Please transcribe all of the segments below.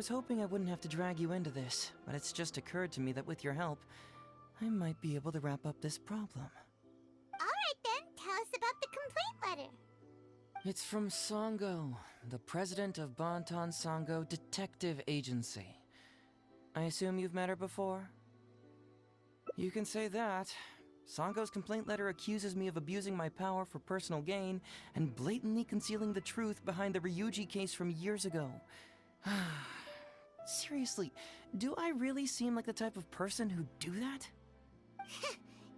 was hoping I wouldn't have to drag you into this, but it's just occurred to me that with your help, I might be able to wrap up this problem. Alright then, tell us about the complaint letter. It's from Sango, the president of Bantan Sango Detective Agency. I assume you've met her before? You can say that. Sango's complaint letter accuses me of abusing my power for personal gain and blatantly concealing the truth behind the Ryuji case from years ago. Seriously, do I really seem like the type of person who'd do that?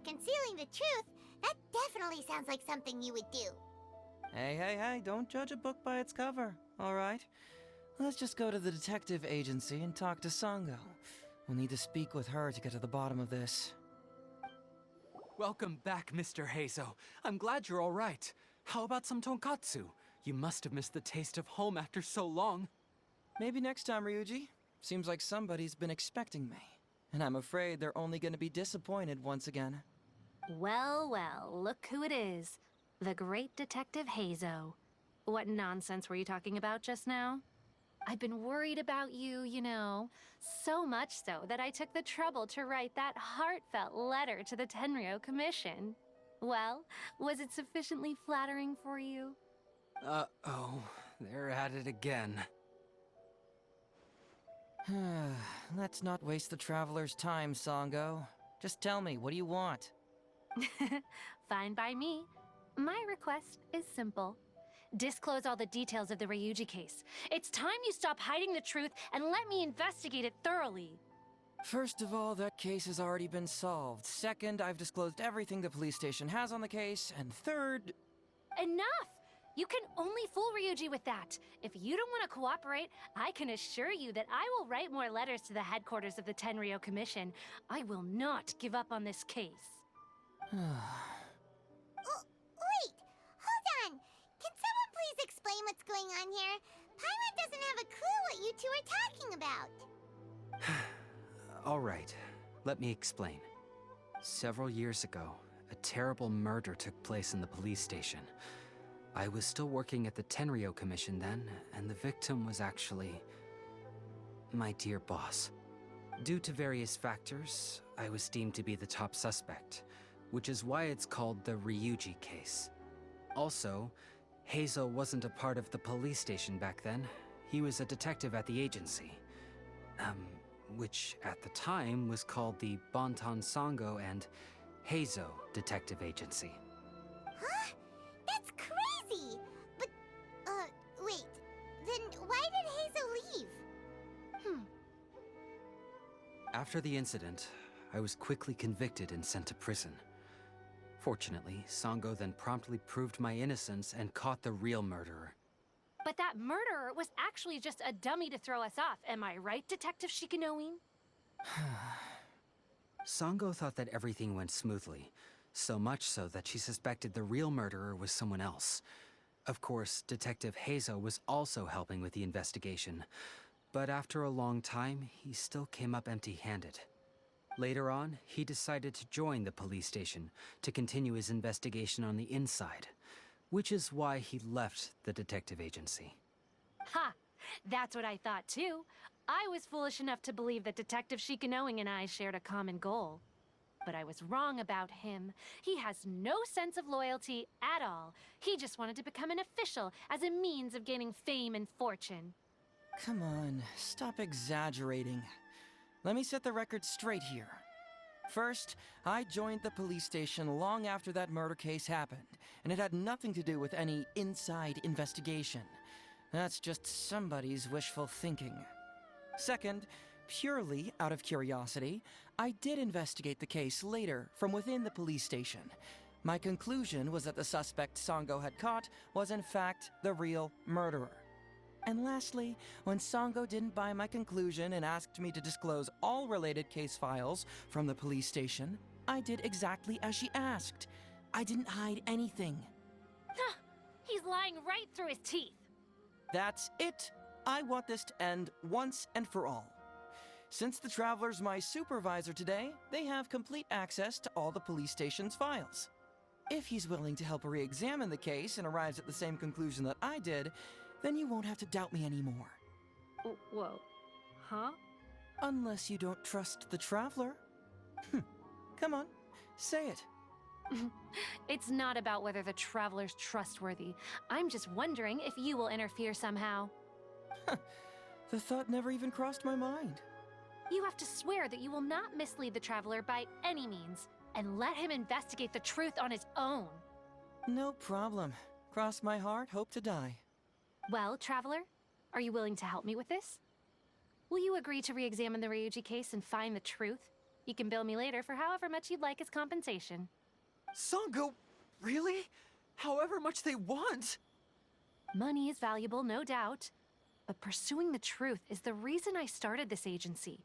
Concealing the truth? That definitely sounds like something you would do. Hey, don't judge a book by its cover, alright? Let's just go to the detective agency and talk to Sango. We'll need to speak with her to get to the bottom of this. Welcome back, Mr. Heizo. I'm glad you're all right. How about some tonkatsu? You must have missed the taste of home after so long. Maybe next time, Ryuji. Seems like somebody's been expecting me. And I'm afraid they're only gonna be disappointed once again. Well, look who it is. The great Detective Heizo. What nonsense were you talking about just now? I've been worried about you, you know. So much so that I took the trouble to write that heartfelt letter to the Tenryo Commission. Well, was it sufficiently flattering for you? Uh-oh, they're at it again. Let's not waste the traveler's time, Sango. Just tell me, what do you want? Fine by me. My request is simple. Disclose all the details of the Ryuji case. It's time you stop hiding the truth and let me investigate it thoroughly. First of all, that case has already been solved. Second, I've disclosed everything the police station has on the case. And third... Enough! You can only fool Ryuji with that. If you don't want to cooperate, I can assure you that I will write more letters to the headquarters of the Tenryo Commission. I will not give up on this case. Wait! Hold on! Can someone please explain what's going on here? Paimon doesn't have a clue what you two are talking about. All right, let me explain. Several years ago, a terrible murder took place in the police station. I was still working at the Tenryo Commission then, and the victim was actually my dear boss. Due to various factors, I was deemed to be the top suspect, which is why it's called the Ryuji case. Also, Heizo wasn't a part of the police station back then. He was a detective at the agency. Which at the time was called the Bantan Sango and Heizo Detective Agency. Huh? That's crazy! But, wait. Then why did Heizo leave? After the incident, I was quickly convicted and sent to prison. Fortunately, Sango then promptly proved my innocence and caught the real murderer. But that murderer was actually just a dummy to throw us off, am I right, Detective Shikanoin? Sango thought that everything went smoothly, so much so that she suspected the real murderer was someone else. Of course, Detective Heizo was also helping with the investigation, but after a long time, he still came up empty-handed. Later on, he decided to join the police station to continue his investigation on the inside, which is why he left the detective agency. Ha! That's what I thought too. I was foolish enough to believe that Detective Shikanoin and I shared a common goal. But I was wrong about him. He has no sense of loyalty at all. He just wanted to become an official as a means of gaining fame and fortune. Come on, stop exaggerating. Let me set the record straight here. First, I joined the police station long after that murder case happened, and it had nothing to do with any inside investigation. That's just somebody's wishful thinking. Second, purely out of curiosity, I did investigate the case later from within the police station. My conclusion was that the suspect Sango had caught was in fact the real murderer. And lastly, when Sango didn't buy my conclusion and asked me to disclose all related case files from the police station, I did exactly as she asked. I didn't hide anything. He's lying right through his teeth. That's it. I want this to end once and for all. Since the Traveler's my supervisor today, they have complete access to all the police station's files. If he's willing to help re-examine the case and arrives at the same conclusion that I did, then you won't have to doubt me anymore. Whoa. Huh? Unless you don't trust the Traveler. Come on, say it. It's not about whether the Traveler's trustworthy. I'm just wondering if you will interfere somehow. The thought never even crossed my mind. You have to swear that you will not mislead the Traveler by any means, and let him investigate the truth on his own. No problem. Cross my heart, hope to die. Well, Traveler, are you willing to help me with this? Will you agree to re-examine the Ryuji case and find the truth? You can bill me later for however much you'd like as compensation. Sango, really? However much they want? Money is valuable, no doubt. But pursuing the truth is the reason I started this agency.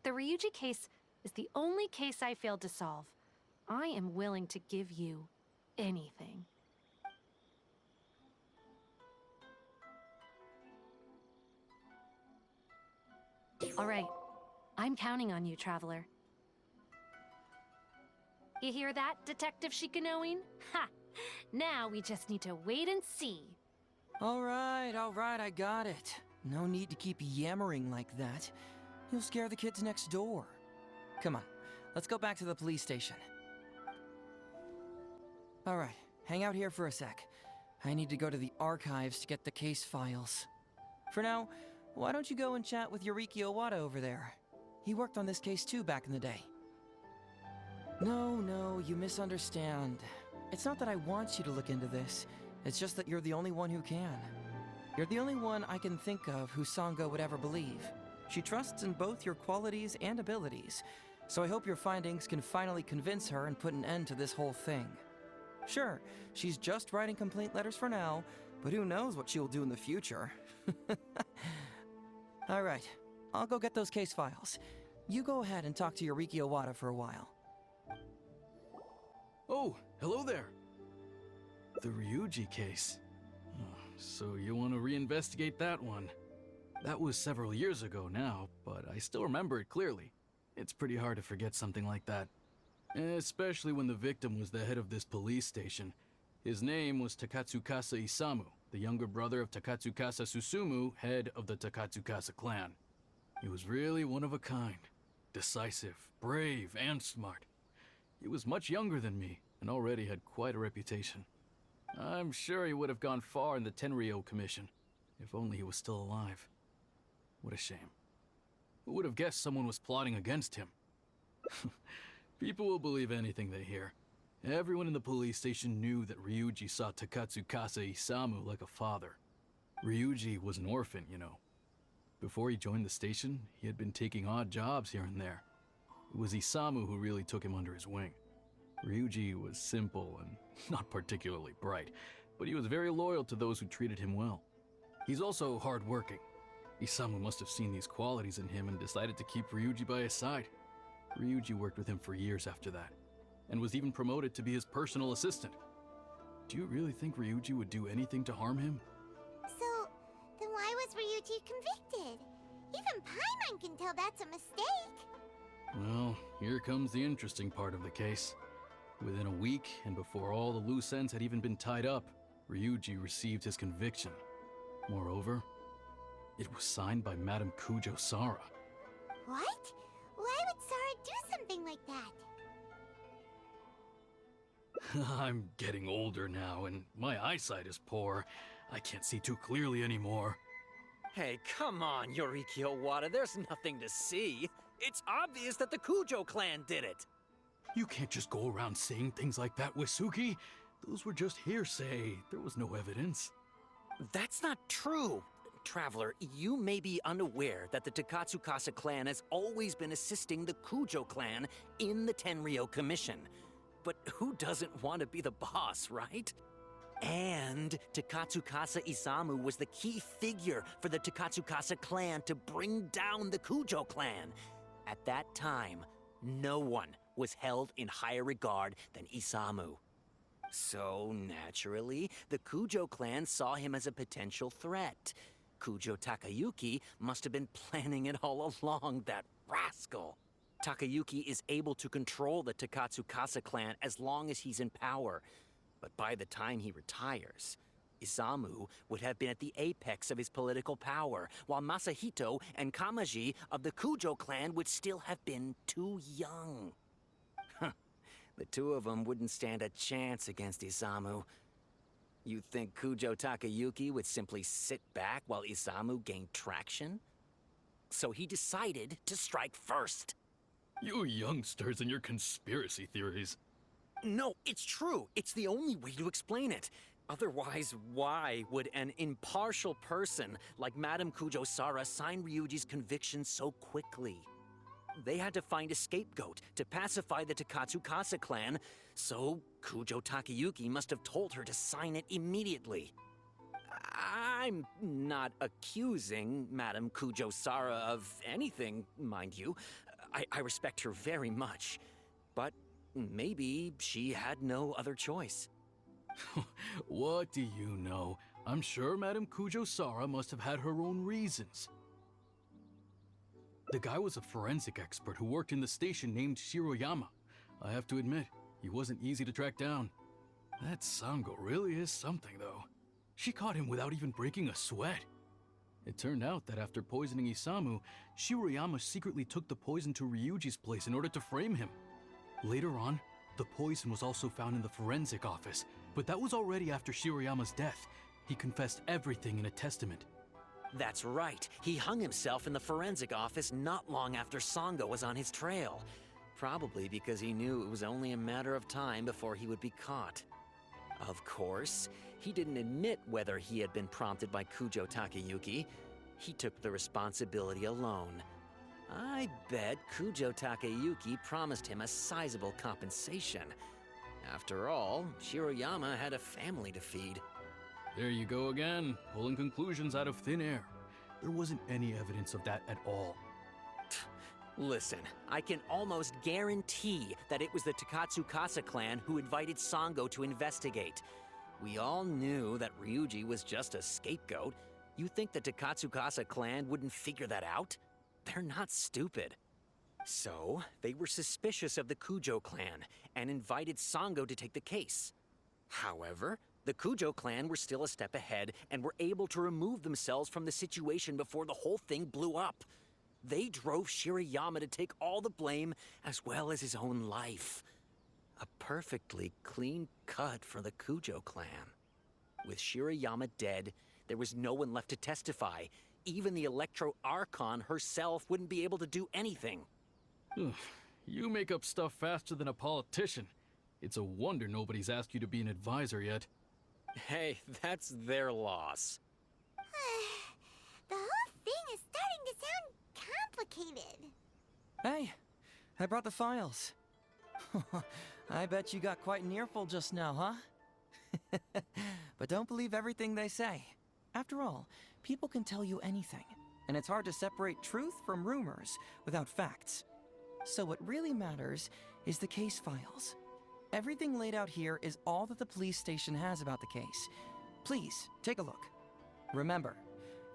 The Ryuji case is the only case I failed to solve. I am willing to give you anything. All right. I'm counting on you, Traveler. You hear that, Detective Shikanoin? Ha! Now we just need to wait and see. All right, I got it. No need to keep yammering like that. You'll scare the kids next door. Come on, let's go back to the police station. All right, hang out here for a sec. I need to go to the archives to get the case files. For now, why don't you go and chat with Yoriki Owada over there? He worked on this case too back in the day. No, you misunderstand. It's not that I want you to look into this. It's just that you're the only one who can. You're the only one I can think of who Sango would ever believe. She trusts in both your qualities and abilities, so I hope your findings can finally convince her and put an end to this whole thing. Sure, she's just writing complaint letters for now, but who knows what she'll do in the future. All right, I'll go get those case files. You go ahead and talk to Yoriki Owada for a while. Oh, hello there. The Ryuji case. Oh, so you want to reinvestigate that one? That was several years ago now, but I still remember it clearly. It's pretty hard to forget something like that. Especially when the victim was the head of this police station. His name was Takatsukasa Isamu, the younger brother of Takatsukasa Susumu, head of the Takatsukasa clan. He was really one of a kind. Decisive, brave, and smart. He was much younger than me, and already had quite a reputation. I'm sure he would have gone far in the Tenryou Commission, if only he was still alive. What a shame. Who would have guessed someone was plotting against him? People will believe anything they hear. Everyone in the police station knew that Ryuji saw Takatsukasa Isamu like a father. Ryuji was an orphan, you know. Before he joined the station, he had been taking odd jobs here and there. It was Isamu who really took him under his wing. Ryuji was simple and not particularly bright, but he was very loyal to those who treated him well. He's also hardworking. Isamu must have seen these qualities in him and decided to keep Ryuji by his side. Ryuji worked with him for years after that, and was even promoted to be his personal assistant. Do you really think Ryuji would do anything to harm him? So, then why was Ryuji convicted? Even Paimon can tell that's a mistake. Well, here comes the interesting part of the case. Within a week, and before all the loose ends had even been tied up, Ryuji received his conviction. Moreover, it was signed by Madame Kujo Sara. What? Why would Sara do something like that? I'm getting older now, and my eyesight is poor. I can't see too clearly anymore. Hey, come on, Yoriki Owada, there's nothing to see. It's obvious that the Kujo clan did it. You can't just go around saying things like that, Wisuki. Those were just hearsay. There was no evidence. That's not true. Traveler, you may be unaware that the Takatsukasa clan has always been assisting the Kujo clan in the Tenryou Commission. But who doesn't want to be the boss, right? And Takatsukasa Isamu was the key figure for the Takatsukasa clan to bring down the Kujo clan. At that time, no one was held in higher regard than Isamu. So, naturally, the Kujo clan saw him as a potential threat. Kujo Takayuki must have been planning it all along, that rascal. Takayuki is able to control the Takatsukasa clan as long as he's in power. But by the time he retires, Isamu would have been at the apex of his political power, while Masahito and Kamaji of the Kujo clan would still have been too young. The two of them wouldn't stand a chance against Isamu. You think Kujo Takayuki would simply sit back while Isamu gained traction? So he decided to strike first. You youngsters and your conspiracy theories. No, it's true. It's the only way to explain it. Otherwise, why would an impartial person like Madame Kujo-Sara sign Ryuji's conviction so quickly? They had to find a scapegoat to pacify the Takatsukasa clan, so Kujo Takayuki must have told her to sign it immediately. I'm not accusing Madame Kujo-Sara of anything, mind you. I respect her very much. But maybe she had no other choice. What do you know? I'm sure Madame Kujo-Sara must have had her own reasons. The guy was a forensic expert who worked in the station named Shiroyama. I have to admit, he wasn't easy to track down. That Sango really is something, though. She caught him without even breaking a sweat. It turned out that after poisoning Isamu, Shiroyama secretly took the poison to Ryuji's place in order to frame him. Later on, the poison was also found in the forensic office, but that was already after Shiroyama's death. He confessed everything in a testament. That's right. He hung himself in the forensic office not long after Sango was on his trail. Probably because he knew it was only a matter of time before he would be caught. Of course, he didn't admit whether he had been prompted by Kujo Takayuki. He took the responsibility alone. I bet Kujo Takayuki promised him a sizable compensation. After all, Shiroyama had a family to feed. There you go again, pulling conclusions out of thin air. There wasn't any evidence of that at all. Listen, I can almost guarantee that it was the Takatsukasa clan who invited Sango to investigate. We all knew that Ryuji was just a scapegoat. You think the Takatsukasa clan wouldn't figure that out? They're not stupid. So, they were suspicious of the Kujo clan and invited Sango to take the case. However, the Kujo clan were still a step ahead and were able to remove themselves from the situation before the whole thing blew up. They drove Shiroyama to take all the blame as well as his own life. A perfectly clean cut for the Kujo clan. With Shiroyama dead, there was no one left to testify. Even the Electro Archon herself wouldn't be able to do anything. You make up stuff faster than a politician. It's a wonder nobody's asked you to be an advisor yet. Hey, that's their loss. The whole thing is starting to sound complicated. Hey, I brought the files. I bet you got quite an earful just now, huh? But don't believe everything they say. After all, people can tell you anything, and it's hard to separate truth from rumors without facts. So what really matters is the case files. Everything laid out here is all that the police station has about the case. Please, take a look. Remember,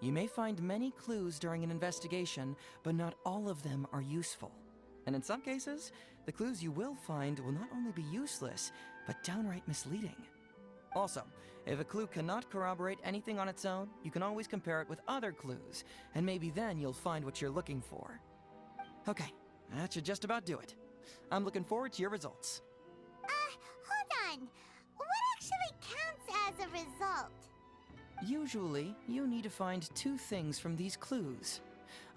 you may find many clues during an investigation, but not all of them are useful. And in some cases, the clues you will find will not only be useless, but downright misleading. Also, if a clue cannot corroborate anything on its own, you can always compare it with other clues, and maybe then you'll find what you're looking for. Okay, that should just about do it. I'm looking forward to your results. Hold on. What actually counts as a result? Usually, you need to find two things from these clues: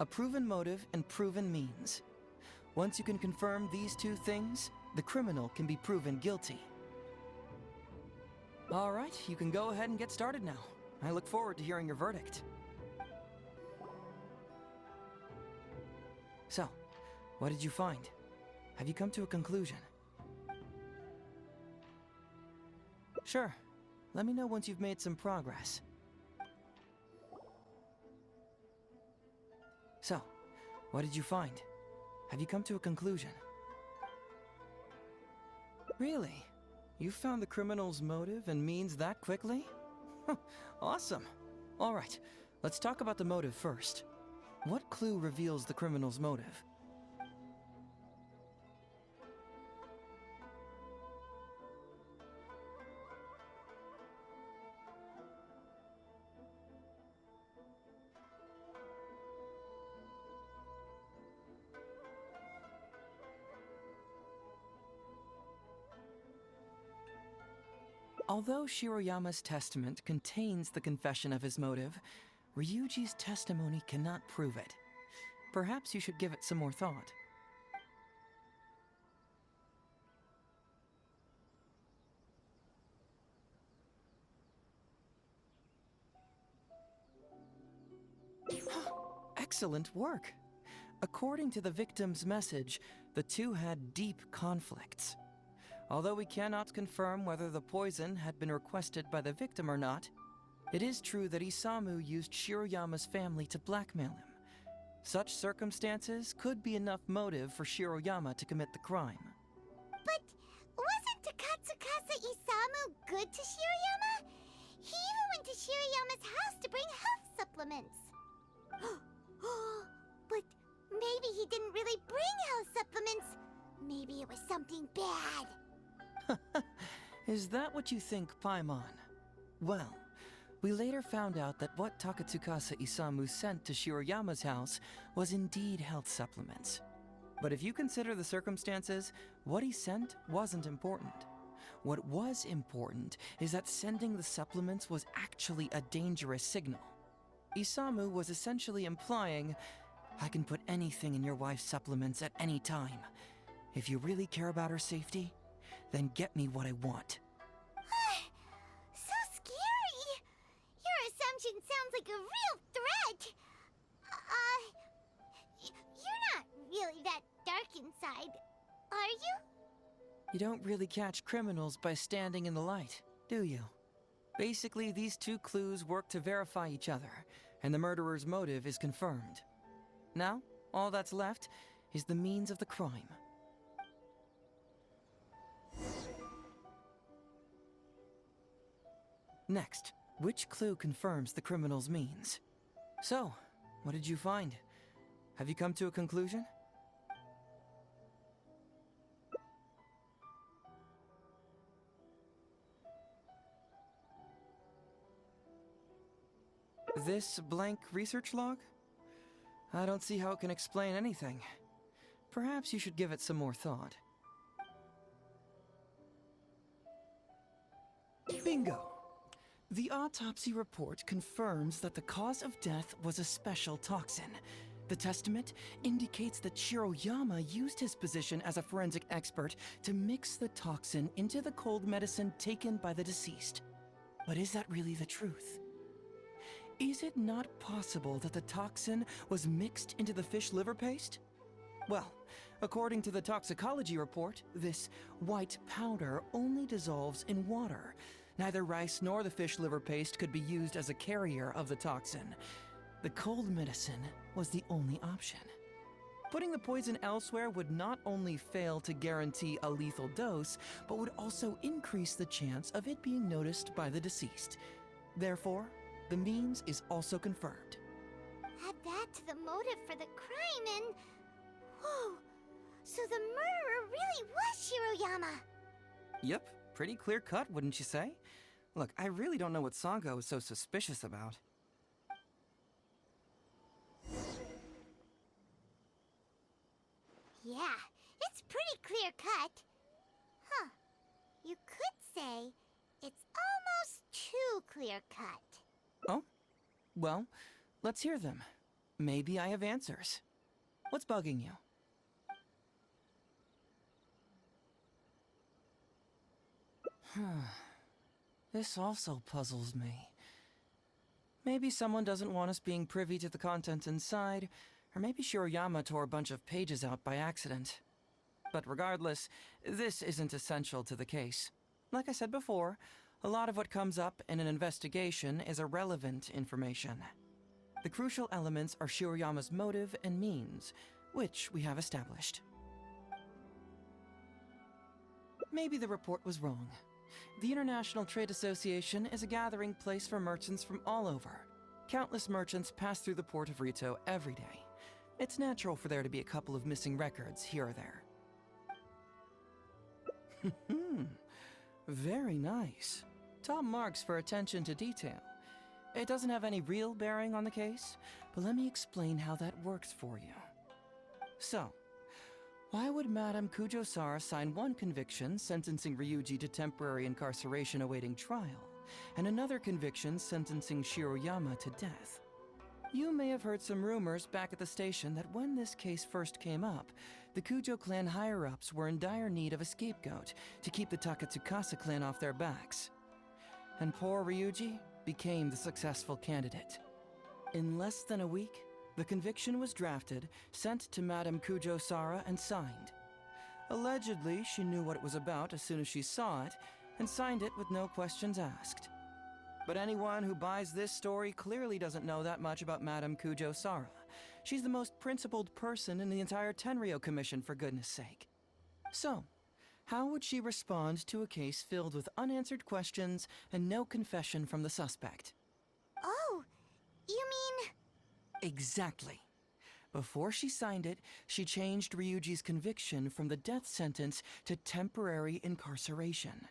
a proven motive and proven means. Once you can confirm these two things, the criminal can be proven guilty. All right, you can go ahead and get started now. I look forward to hearing your verdict. So, what did you find? Have you come to a conclusion? Sure. Let me know once you've made some progress. So, what did you find? Have you come to a conclusion? Really? You found the criminal's motive and means that quickly? Awesome. All right, let's talk about the motive first. What clue reveals the criminal's motive? Although Shiroyama's testament contains the confession of his motive, Ryuji's testimony cannot prove it. Perhaps you should give it some more thought. Excellent work! According to the victim's message, the two had deep conflicts. Although we cannot confirm whether the poison had been requested by the victim or not, it is true that Isamu used Shiroyama's family to blackmail him. Such circumstances could be enough motive for Shiroyama to commit the crime. But wasn't Takatsukasa Isamu good to Shiroyama? He even went to Shiroyama's house to bring health supplements. But maybe he didn't really bring health supplements. Maybe it was something bad. Is that what you think, Paimon? Well, we later found out that what Takatsukasa Isamu sent to Shiroyama's house was indeed health supplements. But if you consider the circumstances, what he sent wasn't important. What was important is that sending the supplements was actually a dangerous signal. Isamu was essentially implying, I can put anything in your wife's supplements at any time. If you really care about her safety, then get me what I want. So scary! Your assumption sounds like a real threat! You're not really that dark inside, are you? You don't really catch criminals by standing in the light, do you? Basically, these two clues work to verify each other, and the murderer's motive is confirmed. Now, all that's left is the means of the crime. Next, which clue confirms the criminal's means? So, what did you find? Have you come to a conclusion? This blank research log? I don't see how it can explain anything. Perhaps you should give it some more thought. Bingo! The autopsy report confirms that the cause of death was a special toxin. The testament indicates that Shiroyama used his position as a forensic expert to mix the toxin into the cold medicine taken by the deceased. But is that really the truth? Is it not possible that the toxin was mixed into the fish liver paste? Well, according to the toxicology report, this white powder only dissolves in water. Neither rice nor the fish liver paste could be used as a carrier of the toxin. The cold medicine was the only option. Putting the poison elsewhere would not only fail to guarantee a lethal dose, but would also increase the chance of it being noticed by the deceased. Therefore, the means is also confirmed. Add that to the motive for the crime and... Whoa! So the murderer really was Shiroyama! Yep, pretty clear cut, wouldn't you say? Look, I really don't know what Sango is so suspicious about. Yeah, it's pretty clear cut. Huh. You could say it's almost too clear cut. Oh? Well, let's hear them. Maybe I have answers. What's bugging you? This also puzzles me. Maybe someone doesn't want us being privy to the content inside, or maybe Shiroyama tore a bunch of pages out by accident. But regardless, this isn't essential to the case. Like I said before, a lot of what comes up in an investigation is irrelevant information. The crucial elements are Shiroyama's motive and means, which we have established. Maybe the report was wrong. The International Trade Association is a gathering place for merchants from all over. Countless merchants pass through the port of Rito every day. It's natural for there to be a couple of missing records here or there. Very nice. Top marks for attention to detail. It doesn't have any real bearing on the case, but let me explain how that works for you. So, Why would Madame Kujo-Sara sign one conviction sentencing Ryuji to temporary incarceration awaiting trial, and another conviction sentencing Shiroyama to death? You may have heard some rumors back at the station that when this case first came up, the Kujo clan higher-ups were in dire need of a scapegoat to keep the Takatsukasa clan off their backs. And poor Ryuji became the successful candidate. In less than a week, the conviction was drafted, sent to Madame Kujo-Sara, and signed. Allegedly, she knew what it was about as soon as she saw it, and signed it with no questions asked. But anyone who buys this story clearly doesn't know that much about Madame Kujo-Sara. She's the most principled person in the entire Tenryo Commission, for goodness sake. So, how would she respond to a case filled with unanswered questions and no confession from the suspect? Oh, you mean... Exactly. Before she signed it, she changed Ryuji's conviction from the death sentence to temporary incarceration.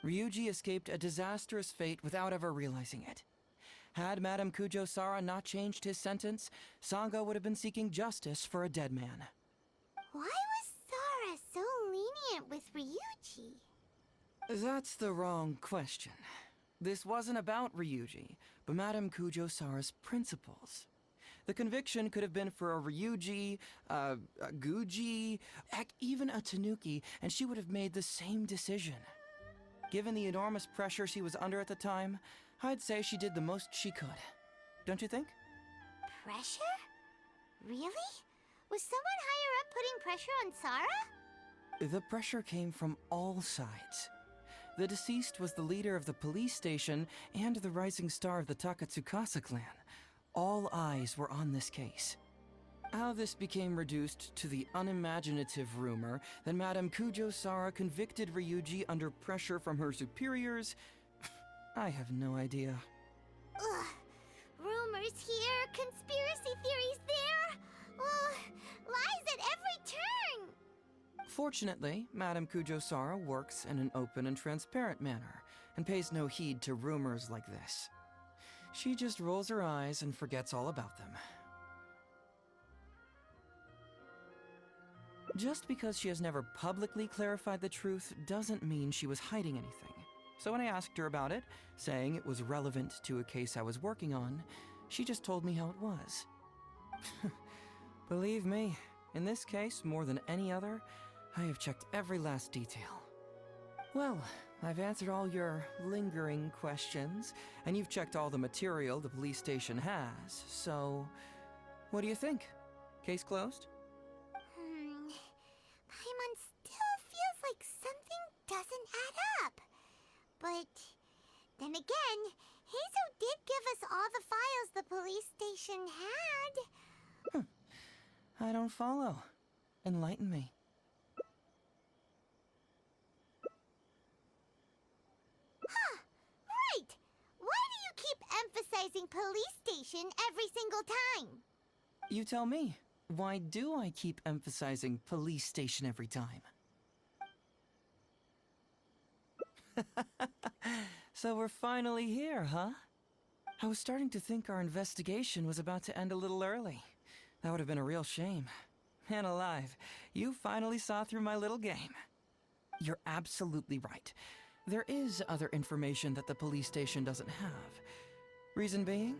Ryuji escaped a disastrous fate without ever realizing it. Had Madame Kujo-Sara not changed his sentence, Sanga would have been seeking justice for a dead man. Why was Sara so lenient with Ryuji? That's the wrong question. This wasn't about Ryuji, but Madame Kujo-Sara's principles. The conviction could have been for a Ryuji, a Guji, heck, even a Tanuki, and she would have made the same decision. Given the enormous pressure she was under at the time, I'd say she did the most she could. Don't you think? Pressure? Really? Was someone higher up putting pressure on Sara? The pressure came from all sides. The deceased was the leader of the police station and the rising star of the Takatsukasa clan. All eyes were on this case. How this became reduced to the unimaginative rumor that Madame Kujo-Sara convicted Ryuji under pressure from her superiors, I have no idea. Ugh. Rumors here, conspiracy theories there. Ugh. Lies at every turn. Fortunately, Madame Kujo-Sara works in an open and transparent manner and pays no heed to rumors like this. She just rolls her eyes and forgets all about them. Just because she has never publicly clarified the truth doesn't mean she was hiding anything. So when I asked her about it, saying it was relevant to a case I was working on, she just told me how it was. Believe me, in this case, more than any other, I have checked every last detail. Well, I've answered all your lingering questions, and you've checked all the material the police station has, so... what do you think? Case closed? Paimon still feels like something doesn't add up. But then again, Heizo did give us all the files the police station had. I don't follow. Enlighten me. Huh, right! Why do you keep emphasizing police station every single time? You tell me. Why do I keep emphasizing police station every time? So we're finally here, huh? I was starting to think our investigation was about to end a little early. That would have been a real shame. Man alive, you finally saw through my little game. You're absolutely right. There is other information that the police station doesn't have. Reason being?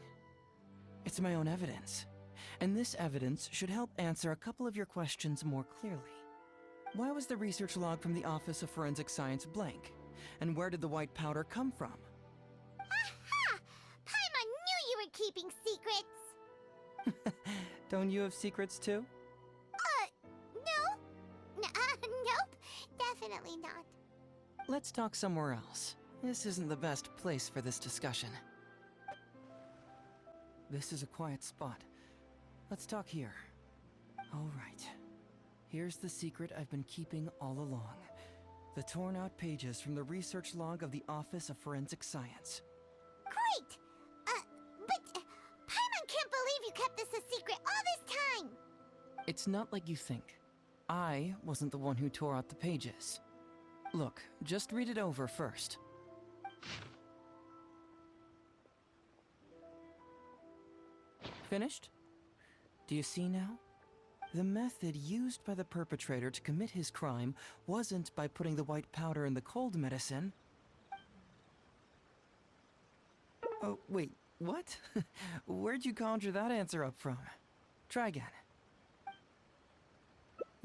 It's my own evidence. And this evidence should help answer a couple of your questions more clearly. Why was the research log from the Office of Forensic Science blank? And where did the white powder come from? Aha! Paimon knew you were keeping secrets! Don't you have secrets too? No. Nope. Definitely not. Let's talk somewhere else. This isn't the best place for this discussion. This is a quiet spot. Let's talk here. All right. Here's the secret I've been keeping all along. The torn out pages from the research log of the Office of Forensic Science. Great! But Paimon can't believe you kept this a secret all this time! It's not like you think. I wasn't the one who tore out the pages. Look, just read it over first. Finished? Do you see now? The method used by the perpetrator to commit his crime wasn't by putting the white powder in the cold medicine. Oh, wait, what? Where'd you conjure that answer up from? Try again.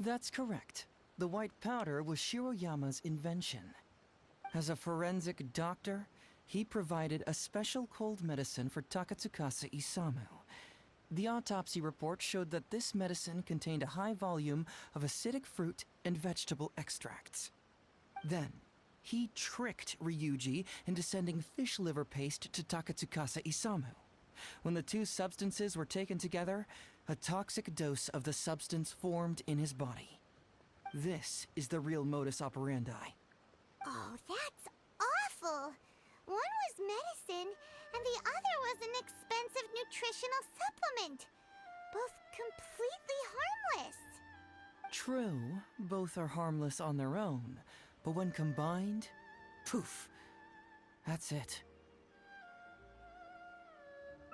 That's correct. The white powder was Shiroyama's invention. As a forensic doctor, he provided a special cold medicine for Takatsukasa Isamu. The autopsy report showed that this medicine contained a high volume of acidic fruit and vegetable extracts. Then, he tricked Ryuji into sending fish liver paste to Takatsukasa Isamu. When the two substances were taken together, a toxic dose of the substance formed in his body. This is the real modus operandi. Oh, that's awful! One was medicine, and the other was an expensive nutritional supplement. Both completely harmless. True, both are harmless on their own, but when combined, poof, that's it.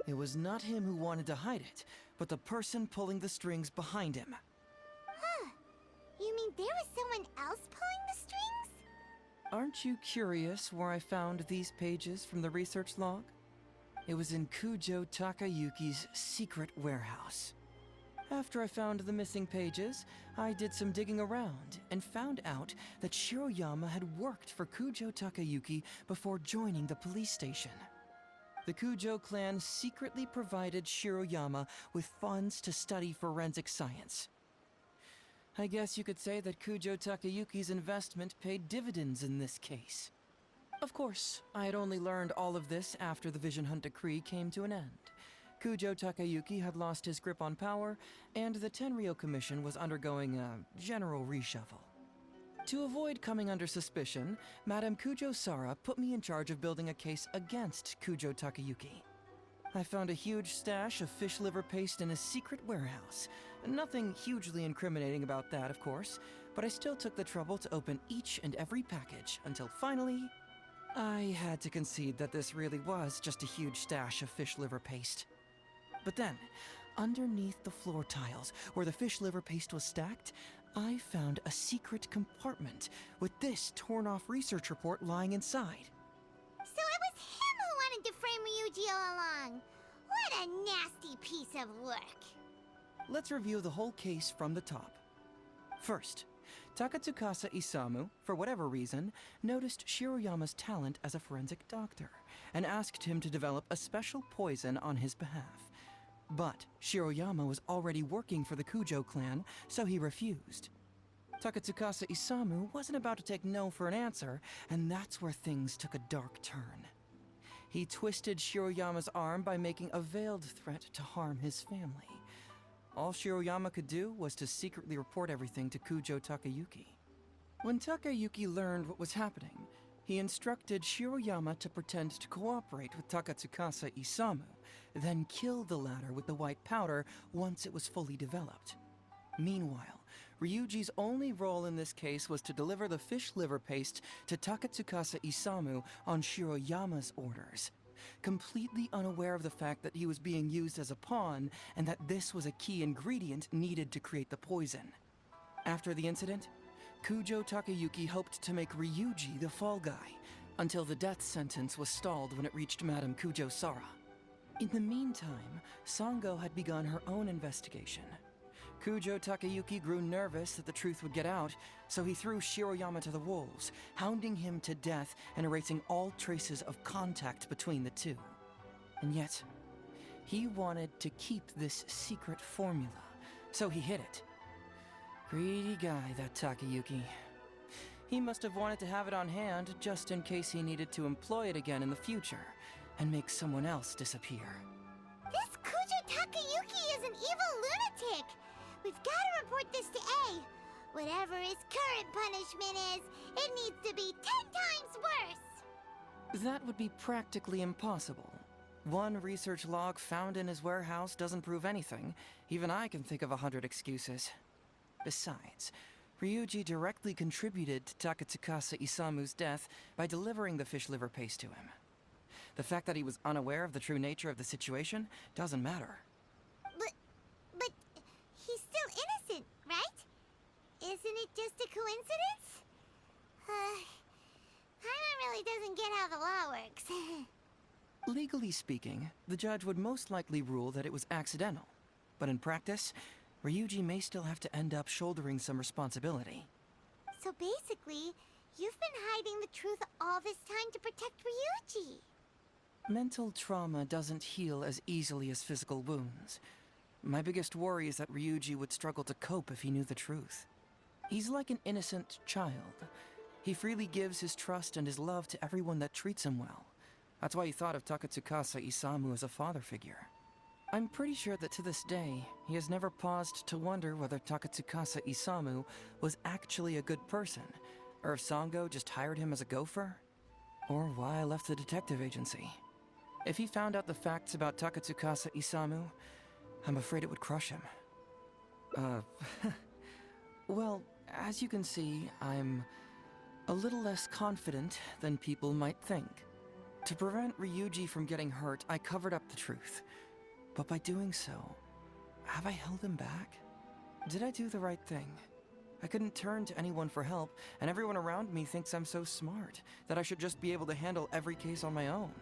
It was not him who wanted to hide it, but the person pulling the strings behind him. Huh. You mean there was someone else pulling the strings? Aren't you curious where I found these pages from the research log? It was in Kujo Takayuki's secret warehouse. After I found the missing pages, I did some digging around and found out that Shiroyama had worked for Kujo Takayuki before joining the police station. The Kujo clan secretly provided Shiroyama with funds to study forensic science. I guess you could say that Kujo Takayuki's investment paid dividends in this case. Of course, I had only learned all of this after the Vision Hunt decree came to an end. Kujo Takayuki had lost his grip on power, and the Tenryou Commission was undergoing a general reshuffle. To avoid coming under suspicion, Madame Kujo Sara put me in charge of building a case against Kujo Takayuki. I found a huge stash of fish liver paste in a secret warehouse. Nothing hugely incriminating about that, of course, but I still took the trouble to open each and every package until finally, I had to concede that this really was just a huge stash of fish liver paste. But then, underneath the floor tiles, where the fish liver paste was stacked, I found a secret compartment with this torn-off research report lying inside. So it was him who wanted to frame Ryuji all along. What a nasty piece of work. Let's review the whole case from the top. First, Takatsukasa Isamu, for whatever reason, noticed Shiroyama's talent as a forensic doctor and asked him to develop a special poison on his behalf. But Shiroyama was already working for the Kujo clan, so he refused. Takatsukasa Isamu wasn't about to take no for an answer, and that's where things took a dark turn. He twisted Shiroyama's arm by making a veiled threat to harm his family. All Shiroyama could do was to secretly report everything to Kujo Takayuki. When Takayuki learned what was happening, he instructed Shiroyama to pretend to cooperate with Takatsukasa Isamu, then kill the latter with the white powder once it was fully developed. Meanwhile, Ryuji's only role in this case was to deliver the fish liver paste to Takatsukasa Isamu on Shiroyama's orders, completely unaware of the fact that he was being used as a pawn and that this was a key ingredient needed to create the poison. After the incident, Kujo Takayuki hoped to make Ryuji the fall guy, until the death sentence was stalled when it reached Madame Kujo Sara. In the meantime, Sango had begun her own investigation. Kujo Takayuki grew nervous that the truth would get out, so he threw Shiroyama to the wolves, hounding him to death and erasing all traces of contact between the two. And yet, he wanted to keep this secret formula, so he hid it. Greedy guy, that Takayuki. He must have wanted to have it on hand just in case he needed to employ it again in the future, and make someone else disappear. This Kujo Takayuki is an evil lunatic! We've got to report this to A. Whatever his current punishment is, it needs to be 10 times worse! That would be practically impossible. One research log found in his warehouse doesn't prove anything. Even I can think of 100 excuses. Besides, Ryuji directly contributed to Takatsukasa Isamu's death by delivering the fish liver paste to him. The fact that he was unaware of the true nature of the situation doesn't matter. But he's still Isn't it just a coincidence? Paimon really doesn't get how the law works. Legally speaking, the judge would most likely rule that it was accidental. But in practice, Ryuji may still have to end up shouldering some responsibility. So basically, you've been hiding the truth all this time to protect Ryuji. Mental trauma doesn't heal as easily as physical wounds. My biggest worry is that Ryuji would struggle to cope if he knew the truth. He's like an innocent child. He freely gives his trust and his love to everyone that treats him well. That's why he thought of Takatsukasa Isamu as a father figure. I'm pretty sure that to this day, he has never paused to wonder whether Takatsukasa Isamu was actually a good person, or if Sango just hired him as a gopher, or why I left the detective agency. If he found out the facts about Takatsukasa Isamu, I'm afraid it would crush him. Well, as you can see, I'm a little less confident than people might think. To prevent Ryuji from getting hurt, I covered up the truth. But by doing so, have I held him back? Did I do the right thing? I couldn't turn to anyone for help, and everyone around me thinks I'm so smart, that I should just be able to handle every case on my own.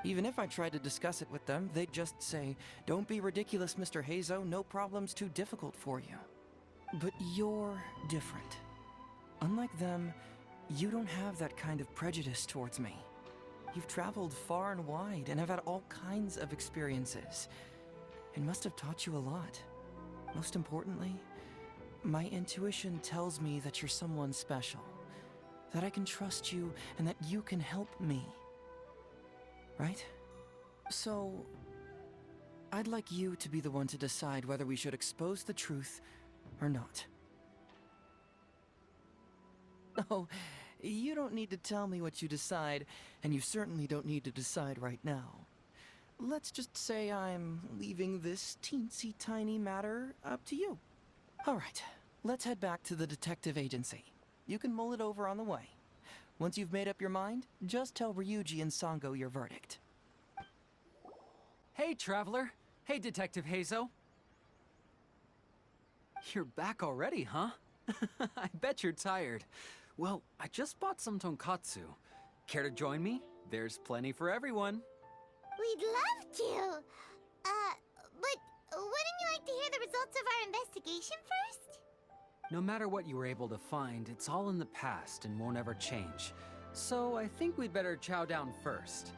Even if I tried to discuss it with them, they'd just say, "Don't be ridiculous, Mr. Heizo, no problem's too difficult for you." But you're different. Unlike them, you don't have that kind of prejudice towards me. You've traveled far and wide and have had all kinds of experiences. It must have taught you a lot. Most importantly, my intuition tells me that you're someone special, that I can trust you and that you can help me. Right? So, I'd like you to be the one to decide whether we should expose the truth or not. Oh, you don't need to tell me what you decide, and you certainly don't need to decide right now. Let's just say I'm leaving this teensy tiny matter up to you. All right, let's head back to the detective agency. You can mull it over on the way. Once you've made up your mind, just tell Ryuji and Sango your verdict. Hey, Traveler. Hey, Detective Heizo. You're back already, huh? I bet you're tired. Well, I just bought some tonkatsu. Care to join me? There's plenty for everyone. We'd love to. But wouldn't you like to hear the results of our investigation first? No matter what you were able to find, it's all in the past and won't ever change. So I think we'd better chow down first.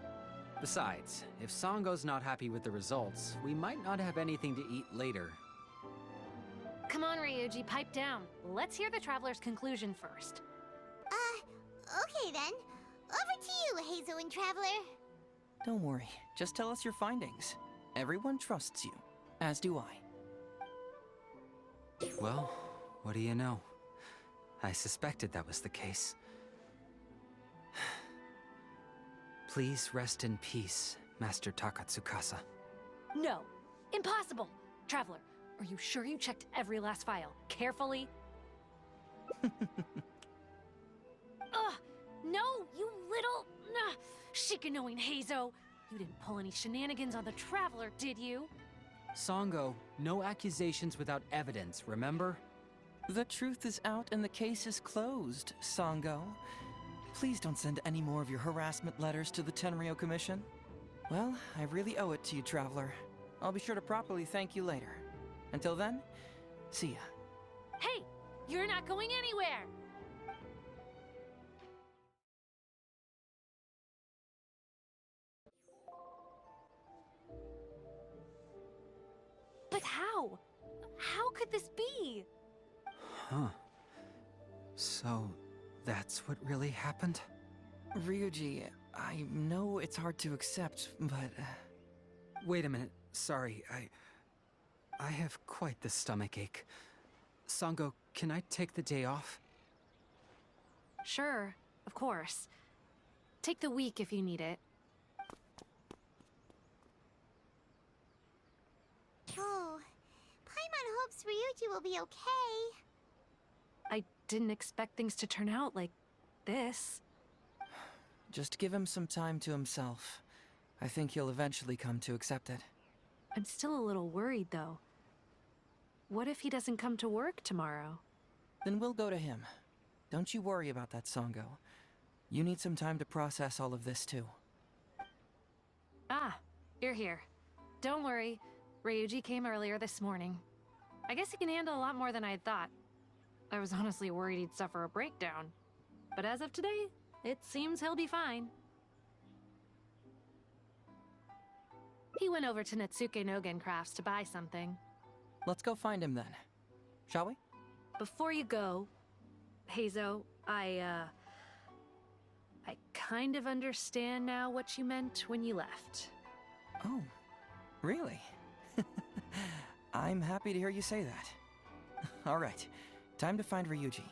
Besides, if Sango's not happy with the results, we might not have anything to eat later. Come on, Ryuji, pipe down. Let's hear the Traveler's conclusion first. Okay then. Over to you, Heizo and Traveler. Don't worry, just tell us your findings. Everyone trusts you, as do I. Well, what do you know? I suspected that was the case. Please rest in peace, Master Takatsukasa. No, impossible! Traveler, are you sure you checked every last file, carefully? Ugh! No, you little... chicken-knowing Heizo! You didn't pull any shenanigans on the Traveler, did you? Sango, no accusations without evidence, remember? The truth is out and the case is closed, Sango. Please don't send any more of your harassment letters to the Tenryou Commission. Well, I really owe it to you, Traveler. I'll be sure to properly thank you later. Until then, see ya. Hey! You're not going anywhere! But how? How could this be? Huh. So, that's what really happened? Ryuji, I know it's hard to accept, but... Wait a minute. Sorry, I have quite the stomach ache. Sango, can I take the day off? Sure, of course. Take the week if you need it. Oh, Paimon hopes Ryuji will be okay. I didn't expect things to turn out like this. Just give him some time to himself. I think he'll eventually come to accept it. I'm still a little worried, though. What if he doesn't come to work tomorrow? Then we'll go to him. Don't you worry about that, Songo. You need some time to process all of this, too. Ah, you're here. Don't worry. Ryuji came earlier this morning. I guess he can handle a lot more than I had thought. I was honestly worried he'd suffer a breakdown. But as of today, it seems he'll be fine. He went over to Natsuke Nogen Crafts to buy something. Let's go find him then. Shall we? Before you go, Heizo, I kind of understand now what you meant when you left. Oh, really? I'm happy to hear you say that. All right, time to find Ryuji.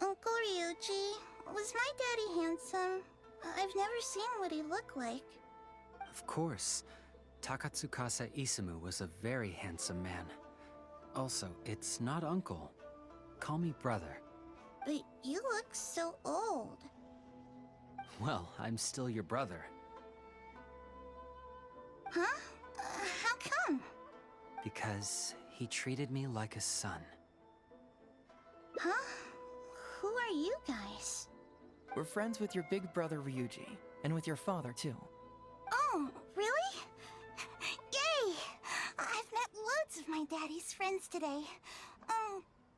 Uncle Ryuji, was my daddy handsome? I've never seen what he looked like. Of course. Takatsukasa Isamu was a very handsome man. Also, it's not uncle. Call me brother. But you look so old. Well, I'm still your brother. Huh? How come? Because he treated me like a son. Huh? Who are you guys? We're friends with your big brother Ryuji, and with your father, too. Oh, really? Yay! I've met loads of my daddy's friends today.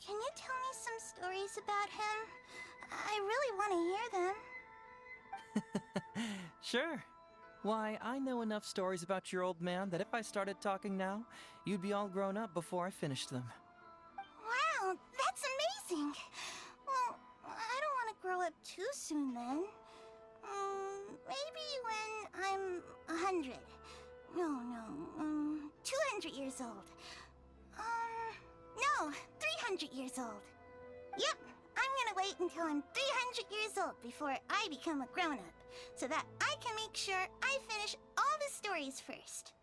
Can you tell me some stories about him? I really want to hear them. Sure. Why, I know enough stories about your old man that if I started talking now, you'd be all grown up before I finished them. Wow, that's amazing! Well, I don't want to grow up too soon then. Maybe when I'm 100. No, 200 years old. No, 300 years old. Yep, I'm gonna wait until I'm 300 years old before I become a grown-up, so that I can make sure I finish all the stories first.